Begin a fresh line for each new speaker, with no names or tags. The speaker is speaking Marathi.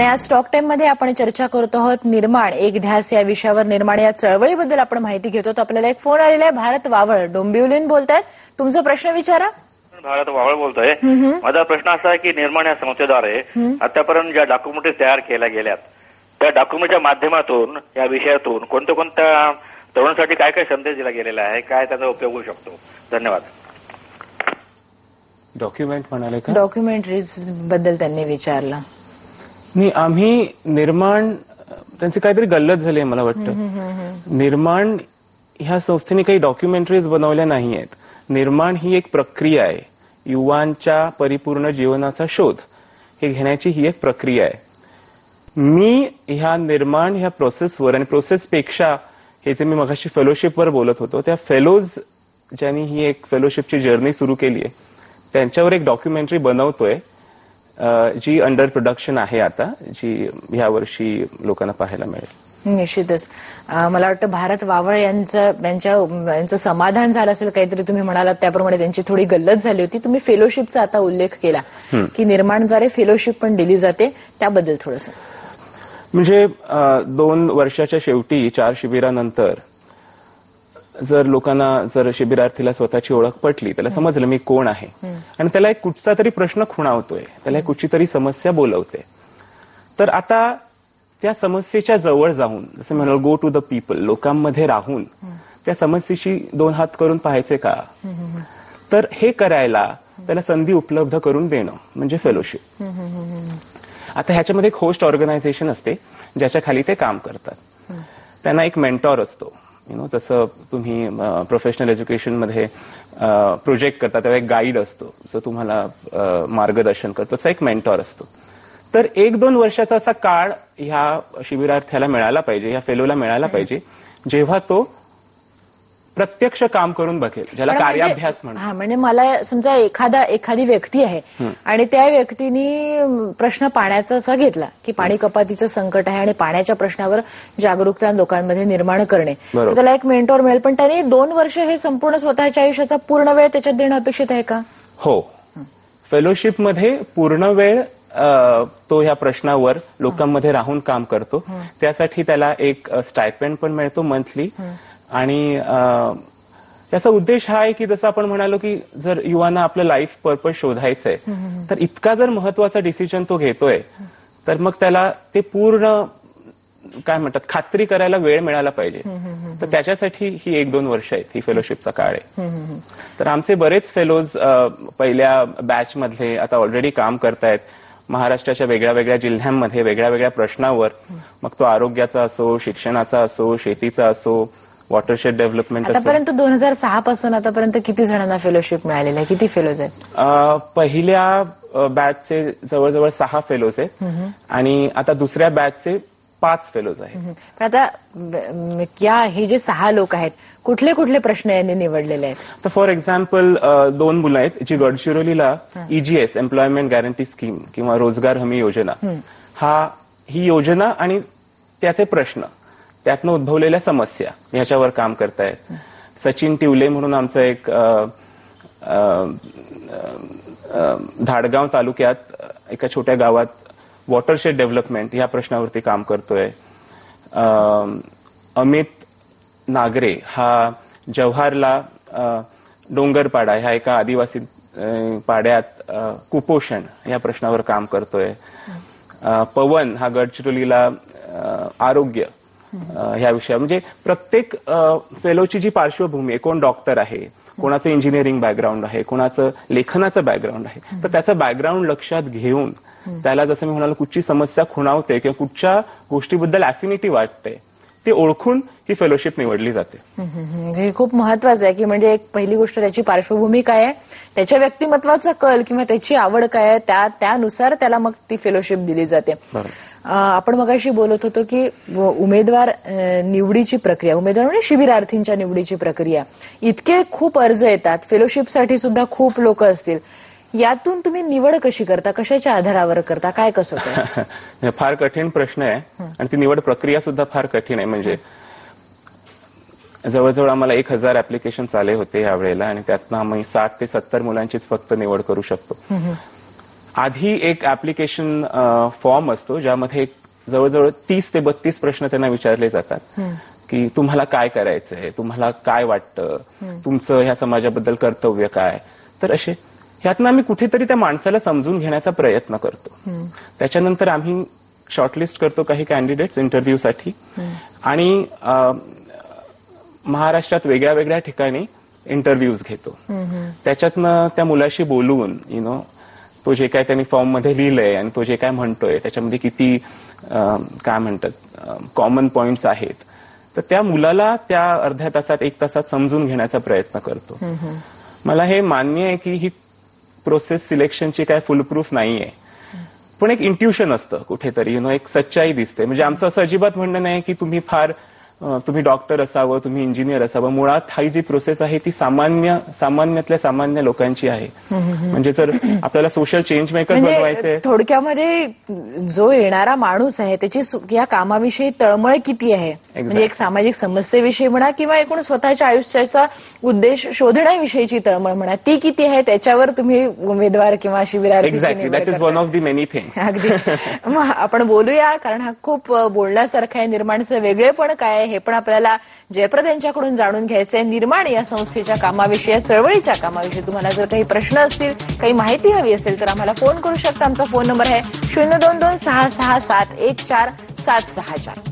आज टॉक टाइम मध्ये आपण चर्चा करत आहोत निर्माण एक ध्यास या विषयावर. निर्माण या चळवळीबद्दल आपण माहिती घेतो. तर आपल्याला एक फोन आलेला आहे. भारत वावळ डोंबिवलीहून बोलतायत. तुमचा प्रश्न विचारा.
भारत वावळ बोलतोय. माझा प्रश्न असा आहे की निर्माण या संस्थेद्वारे आतापर्यंत ज्या डॉक्युमेंटरी तयार केल्या गेल्यात त्या डॉक्युमेंटच्या माध्यमातून या विषयातून कोणत्या तरुणांसाठी काय काय संदेश दिला गेलेला आहे, काय त्याचा उपयोग होऊ शकतो? धन्यवाद.
डॉक्युमेंट म्हणाले का?
डॉक्युमेंटरीज बद्दल त्यांनी विचारलं.
नाही, आम्ही निर्माण त्यांची काहीतरी गल्लत झाली आहे मला वाटतं. निर्माण ह्या संस्थेने काही डॉक्युमेंटरीज बनवल्या नाही आहेत. निर्माण ही एक प्रक्रिया आहे. युवांच्या परिपूर्ण जीवनाचा शोध हे घेण्याची ही एक प्रक्रिया आहे. मी ह्या निर्माण ह्या प्रोसेसवर आणि प्रोसेसपेक्षा हे जे मी मगाशी फेलोशिपवर बोलत होतो त्या फेलोज ज्यांनी ही एक फेलोशिपची जर्नी सुरू केली आहे त्यांच्यावर एक डॉक्युमेंटरी बनवतोय जी अंडर प्रोडक्शन आहे आता, जी ह्या वर्षी लोकांना पाहायला मिळेल.
निश्चितच. मला वाटतं भारत वावळ यांचं समाधान झालं असेल काहीतरी. तुम्ही म्हणालात त्याप्रमाणे त्यांची थोडी गल्लत झाली होती. तुम्ही फेलोशिपचा आता उल्लेख केला की निर्माणद्वारे फेलोशिप पण दिली जाते, त्याबद्दल थोडंसं.
म्हणजे 2 वर्षाच्या शेवटी 4 शिबिरानंतर जर लोकांना जर शिबिरार्थीला स्वतःची ओळख पटली, त्याला समजलं मी कोण आहे आणि त्याला एक कुठचा तरी प्रश्न खुणावतोय, त्याला एक कुठची तरी समस्या बोलवते, तर आता त्या समस्येच्या जवळ जाऊन जसं म्हणाल गो टू द पीपल, लोकांमध्ये राहून त्या समस्येशी 2 हात करून पाहायचे का, तर हे करायला त्याला संधी उपलब्ध करून देणं म्हणजे फेलोशिप. आता ह्याच्यामध्ये एक होस्ट ऑर्गनायझेशन असते ज्याच्या खाली ते काम करतात. त्यांना एक मेंटॉर असतो. जसं तुम्ही प्रोफेशनल एज्युकेशन मध्ये प्रोजेक्ट करता तेव्हा एक गाईड असतो, जो तुम्हाला मार्गदर्शन करतो, तसा एक मेंटॉर असतो. तर 1-2 वर्षाचा असा काळ ह्या शिबिरार्थ्याला मिळाला पाहिजे, ह्या फेलोला मिळाला पाहिजे, जेव्हा तो प्रत्यक्ष काम करून बघेल, ज्याला कार्याभ्यास म्हणतात.
म्हणजे मला समजा एखादी व्यक्ती आहे आणि त्या व्यक्तीने प्रश्न पाण्याचा असा घेतला की पाणी कपातीचं संकट आहे आणि पाण्याच्या प्रश्नावर जागरूकता लोकांमध्ये निर्माण करणे, तर त्याला एक मेंटॉर मिळेल. पण त्याने 2 वर्ष हे संपूर्ण स्वतःच्या आयुष्याचा पूर्ण वेळ त्याच्यात देणं अपेक्षित आहे का?
हो, फेलोशिपमध्ये पूर्ण वेळ तो ह्या प्रश्नावर लोकांमध्ये राहून काम करतो. त्यासाठी त्याला एक स्टायपेंड पण मिळतो मंथली. आणि याचा उद्देश हा आहे की जसं आपण म्हणालो की जर युवांना आपलं लाईफ पर्पज शोधायचंय, तर इतका जर महत्वाचा डिसिजन तो घेतोय, तर मग त्याला ते पूर्ण काय म्हणतात खात्री करायला वेळ मिळाला पाहिजे. तर त्याच्यासाठी ही 1-2 वर्ष आहेत, ही फेलोशिपचा काळ आहे. तर आमचे बरेच फेलोज पहिल्या बॅच मधले आता ऑलरेडी काम करतायत महाराष्ट्राच्या वेगळ्या जिल्ह्यांमध्ये वेगळ्या प्रश्नावर. मग तो आरोग्याचा असो, शिक्षणाचा असो, शेतीचा असो, वॉटरशेड डेव्हलपमेंट.
आतापर्यंत 2006 पासून आतापर्यंत किती जणांना फेलोशिप मिळालेलं आहे? किती फेलोज आहेत?
पहिल्या बॅचचे जवळजवळ 6 फेलोज आहेत आणि आता दुसऱ्या बॅचचे 5 फेलोज आहेत.
पण आता हे जे 6 लोक आहेत, कुठले कुठले प्रश्न यांनी निवडलेले आहेत?
तर फॉर एक्झाम्पल 2 मुलं आहेत जी गडचिरोलीला EGS एम्प्लॉयमेंट गॅरंटी स्कीम किंवा रोजगार हमी योजना, ही योजना आणि त्याचे प्रश्न, त्यातनं उद्भवलेल्या समस्या ह्याच्यावर काम करतायत. सचिन तिवले म्हणून आमचं एक धाडगाव तालुक्यात एका छोट्या गावात वॉटरशेड डेव्हलपमेंट या प्रश्नावरती काम करतोय. अमित नागरे हा जव्हारला डोंगरपाडा ह्या एका आदिवासी पाड्यात कुपोषण या प्रश्नावर काम करतोय. पवन हा गडचिरोलीला आरोग्य ह्या विषयावर. म्हणजे प्रत्येक फेलोची जी पार्श्वभूमी आहे, कोण डॉक्टर आहे, कोणाचं इंजिनिअरिंग बॅकग्राऊंड आहे, कोणाचं लेखनाचं बॅकग्राऊंड आहे, तर त्याचं बॅकग्राऊंड लक्षात घेऊन त्याला जसं मी म्हणालो कुठची समस्या खुणावते किंवा कुठच्या गोष्टीबद्दल ॲफिनिटी वाटते ते ओळखून ही फेलोशिप निवडली जाते.
हे खूप महत्वाचं आहे की म्हणजे एक पहिली गोष्ट त्याची पार्श्वभूमी काय आहे, त्याच्या व्यक्तिमत्वाचा कल किंवा त्याची आवड काय आहे, त्यानुसार त्याला मग ती फेलोशिप दिली जाते. आपण मगाशी बोलत होतो की उमेदवार निवडीची प्रक्रिया, उमेदवार म्हणजे शिबिरार्थींच्या निवडीची प्रक्रिया, इतके खूप अर्ज येतात, फेलोशिपसाठी सुद्धा खूप लोक असतील, यातून तुम्ही निवड कशी करता, कशाच्या आधारावर करता, काय कसं होतं?
फार कठीण प्रश्न आहे आणि ती निवड प्रक्रिया सुद्धा फार कठीण आहे. म्हणजे जवळजवळ आम्हाला 1000 ऍप्लिकेशन्स आले होते यावेळेला आणि त्यातनं आम्ही 60 ते 70 मुलांचीच फक्त निवड करू शकतो. आधी एक ऍप्लिकेशन फॉर्म असतो ज्यामध्ये जवळजवळ 30 ते 32 प्रश्न त्यांना विचारले जातात की तुम्हाला काय करायचंय, तुम्हाला काय वाटतं, तुमचं ह्या समाजाबद्दल कर्तव्य काय. तर असे ह्यातनं आम्ही कुठेतरी त्या माणसाला समजून घेण्याचा प्रयत्न करतो. त्याच्यानंतर आम्ही शॉर्टलिस्ट करतो काही कॅन्डिडेट्स इंटरव्ह्यूसाठी आणि महाराष्ट्रात वेगळ्या वेगळ्या ठिकाणी इंटरव्ह्यूज घेतो. त्याच्यातनं त्या मुलाशी बोलून तो जे काय त्यांनी फॉर्म मध्ये लिहिलंय आणि तो जे काय म्हणतोय त्याच्यामध्ये किती काय म्हणतात कॉमन पॉइंट्स आहेत, तर त्या मुलाला त्या अर्ध्या तासात 1 तासात समजून घेण्याचा प्रयत्न करतो. मला हे मान्य आहे की ही प्रोसेस सिलेक्शनची काय फुलप्रूफ नाहीये, पण एक इंट्युशन असतं कुठेतरी, एक सच्चाई दिसते. म्हणजे आमचं असं अजिबात म्हणणं नाही की तुम्ही डॉक्टर असावं, तुम्ही इंजिनियर असावं. मुळात ही जी प्रोसेस आहे ती सामान्यातल्या सामान्य लोकांची आहे. म्हणजे जर आपल्याला सोशल चेंज मेकर बनवायचंय,
थोडक्यामध्ये जो येणारा माणूस आहे त्याची या कामाविषयी तळमळ किती आहे, म्हणजे एक सामाजिक समस्येविषयी म्हणा किंवा एकूण स्वतःच्या आयुष्याचा उद्देश शोधण्याविषयीची तळमळ म्हणा, ती किती आहे त्याच्यावर तुम्ही उमेदवार किंवा शिबिरार्थीची निवड
that is one of the many things.
अगदी. मग आपण बोलूया, कारण हा खूप बोलण्यासारखा आहे. निर्माणचं वेगळेपण काय हे पण आपल्याला जयप्रद यांच्याकडून जाणून घ्यायचंय. निर्माण या संस्थेच्या कामाविषयी, या चळवळीच्या कामाविषयी तुम्हाला जर काही प्रश्न असतील, काही माहिती हवी असेल तर आम्हाला फोन करू शकता. आमचा फोन नंबर आहे 02266714764.